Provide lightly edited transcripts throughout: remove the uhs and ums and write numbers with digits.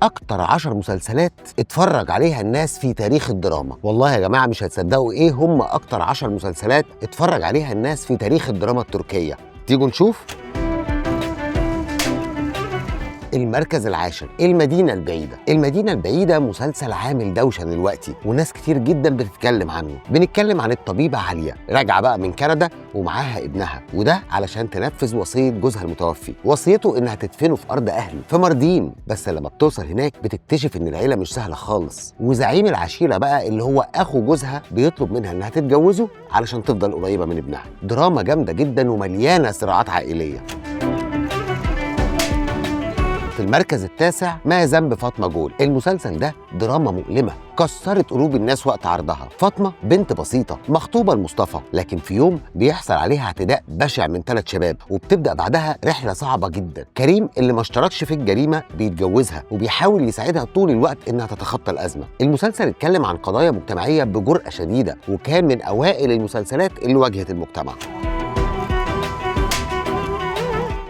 اكتر 10 مسلسلات اتفرج عليها الناس في تاريخ الدراما. والله يا جماعه مش هتصدقوا ايه هم اكتر 10 مسلسلات اتفرج عليها الناس في تاريخ الدراما التركيه. تيجوا نشوف. المركز العاشر، المدينة البعيدة. المدينة البعيدة مسلسل عامل دوشة دلوقتي وناس كتير جدا بتتكلم عنه. بنتكلم عن الطبيبة عالية راجعة بقى من كندا ومعاها ابنها، وده علشان تنفذ وصية جوزها المتوفي. وصيته انها تدفنه في ارض اهله في ماردين، بس لما بتوصل هناك بتكتشف ان العيلة مش سهلة خالص، وزعيم العشيرة بقى اللي هو اخو جوزها بيطلب منها انها تتجوزه علشان تفضل قريبة من ابنها. دراما جامدة جدا ومليانة صراعات عائلية. في المركز التاسع، ما ذنب فاطمة جول. المسلسل ده دراما مؤلمة كسرت قلوب الناس وقت عرضها. فاطمة بنت بسيطة مخطوبة لمصطفى، لكن في يوم بيحصل عليها اعتداء بشع من 3 شباب، وبتبدأ بعدها رحلة صعبة جدا. كريم اللي ما اشتركش في الجريمة بيتجوزها وبيحاول يساعدها طول الوقت انها تتخطى الأزمة. المسلسل اتكلم عن قضايا مجتمعية بجرأة شديدة، وكان من أوائل المسلسلات اللي واجهت المجتمع.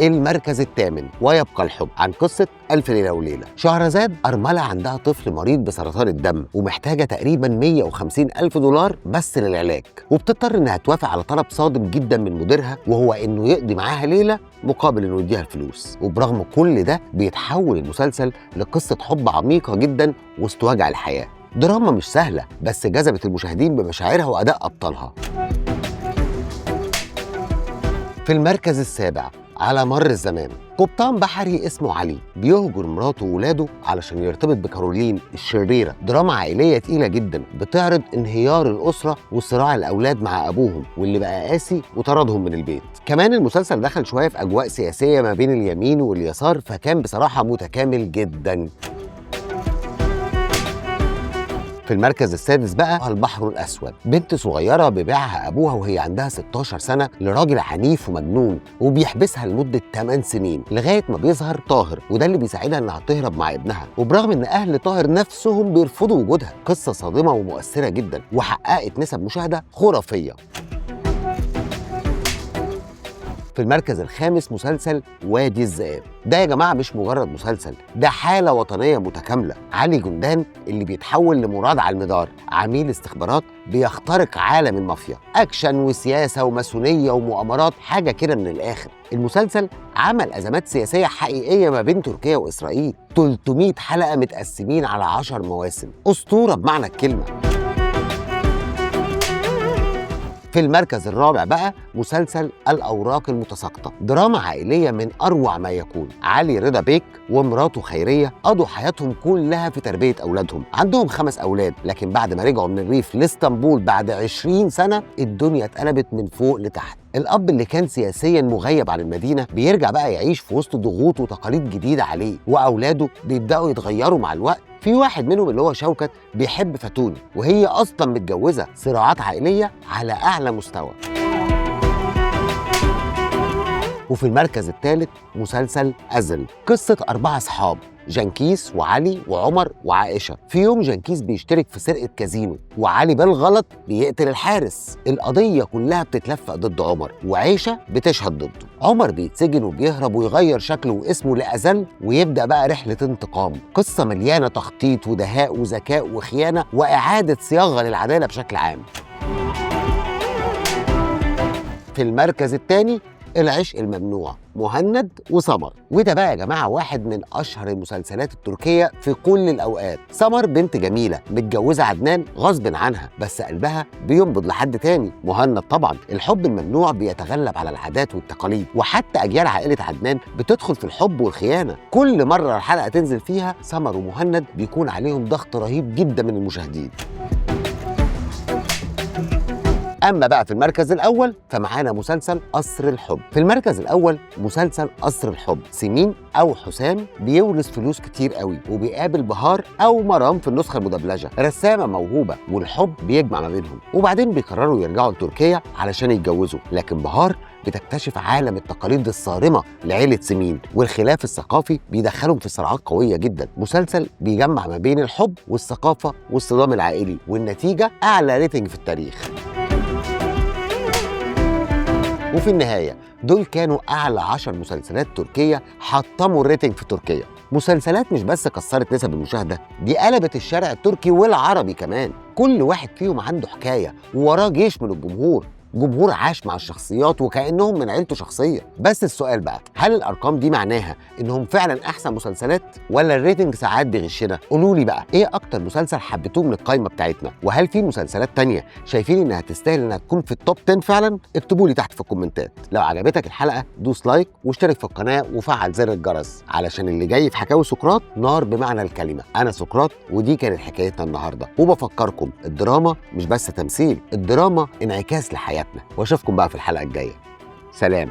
المركز الثامن، ويبقى الحب، عن قصة ألف ليلة وليلة. شهرزاد أرملة عندها طفل مريض بسرطان الدم ومحتاجة تقريبا 150 ألف دولار بس للعلاج، وبتضطر إنها توافق على طلب صادم جدا من مديرها، وهو إنه يقضي معاها ليلة مقابل إنه يديها الفلوس. وبرغم كل ده بيتحول المسلسل لقصة حب عميقة جدا وسط وجع الحياة. دراما مش سهلة بس جذبت المشاهدين بمشاعرها وأداء أبطالها. في المركز السابع، على مر الزمان، قبطان بحري اسمه علي بيهجر مراته وولاده علشان يرتبط بكارولين الشريرة. دراما عائلية تقيلة جدا بتعرض انهيار الأسرة وصراع الأولاد مع أبوهم واللي بقى قاسي وطردهم من البيت. كمان المسلسل دخل شوية في أجواء سياسية ما بين اليمين واليسار، فكان بصراحة متكامل جدا. في المركز السادس بقى، البحر الأسود. بنت صغيرة بيبيعها أبوها وهي عندها 16 سنة لراجل عنيف ومجنون، وبيحبسها لمدة 8 سنين لغاية ما بيظهر طاهر، وده اللي بيساعدها إنها تهرب مع ابنها، وبرغم إن أهل طاهر نفسهم بيرفضوا وجودها. قصة صادمة ومؤثرة جدا وحققت نسب مشاهدة خرافية. في المركز الخامس، مسلسل وادي الذئاب. ده يا جماعة مش مجرد مسلسل، ده حالة وطنية متكاملة. علي جندان اللي بيتحول لمراد على المدار، عميل استخبارات بيخترق عالم المافيا، أكشن وسياسة وماسونية ومؤامرات، حاجة كده من الآخر. المسلسل عمل أزمات سياسية حقيقية ما بين تركيا وإسرائيل. 300 حلقة متقسمين على 10 مواسم، أسطورة بمعنى الكلمة. في المركز الرابع بقى، مسلسل الأوراق المتساقطة. دراما عائلية من أروع ما يكون. علي رضا بيك ومراته خيرية قضوا حياتهم كلها في تربية أولادهم. عندهم 5 أولاد، لكن بعد ما رجعوا من الريف لإسطنبول بعد 20 سنة الدنيا اتقلبت من فوق لتحت. الأب اللي كان سياسياً مغيب عن المدينة بيرجع بقى يعيش في وسط ضغوط وتقاليد جديدة عليه، وأولاده بيبدأوا يتغيروا مع الوقت. في واحد منهم اللي هو شوكت بيحب فاتون وهي أصلاً متجوزة. صراعات عائلية على أعلى مستوى. وفي المركز الثالث، مسلسل أزل. قصة 4 أصحاب، جنكيز وعلي وعمر وعائشة. في يوم جنكيز بيشترك في سرقة كازينو وعلي بالغلط بيقتل الحارس. القضية كلها بتتلفق ضد عمر وعائشة بتشهد ضده. عمر بيتسجن وبيهرب ويغير شكله واسمه لأزل، ويبدأ بقى رحلة انتقام. قصة مليانة تخطيط ودهاء وذكاء وخيانة وإعادة صياغة للعدالة بشكل عام. في المركز الثاني، العشق الممنوع، مهند وسمر. وده بقى يا جماعة واحد من أشهر المسلسلات التركية في كل الأوقات. سمر بنت جميلة متجوزة عدنان غصب عنها، بس قلبها بينبض لحد تاني، مهند. طبعا الحب الممنوع بيتغلب على العادات والتقاليد، وحتى أجيال عائلة عدنان بتدخل في الحب والخيانة. كل مرة الحلقة تنزل فيها سمر ومهند بيكون عليهم ضغط رهيب جدا من المشاهدين. أما بقى في المركز الأول فمعانا مسلسل قصر الحب. في المركز الأول مسلسل قصر الحب، سمين أو حسام بيورث فلوس كتير قوي، وبيقابل بهار أو مرام في النسخة المدبلجة، رسامة موهوبة، والحب بيجمع ما بينهم. وبعدين بيقرروا يرجعوا لتركيا علشان يتجوزوا، لكن بهار بتكتشف عالم التقاليد الصارمة لعيلة سمين، والخلاف الثقافي بيدخلهم في صراعات قوية جدا. مسلسل بيجمع ما بين الحب والثقافة والصدام العائلي، والنتيجة أعلى ريتنج في التاريخ. وفي النهاية دول كانوا أعلى 10 مسلسلات تركية حطموا الريتنج في تركيا. مسلسلات مش بس كسرت نسب المشاهدة، دي قلبت الشارع التركي والعربي كمان. كل واحد فيهم عنده حكاية ووراه جيش من الجمهور، جمهور عاش مع الشخصيات وكأنهم من عيلته شخصية. بس السؤال بقى، هل الأرقام دي معناها إنهم فعلا أحسن مسلسلات ولا الريتنج ساعات بيغشنا؟ قولوا لي بقى إيه أكتر مسلسل حبيتوه من القايمة بتاعتنا، وهل في مسلسلات تانية شايفين إنها تستاهل إنها تكون في التوب 10 فعلا؟ اكتبوا لي تحت في الكومنتات. لو عجبتك الحلقة دوس لايك واشترك في القناة وفعل زر الجرس علشان اللي جاي في حكاوي سقراط نار بمعنى الكلمة. أنا سقراط ودي كانت حكايتنا النهاردة، وبفكركم الدراما مش بس تمثيل، الدراما انعكاس لحياتنا. واشوفكم بقى في الحلقة الجاية. سلام.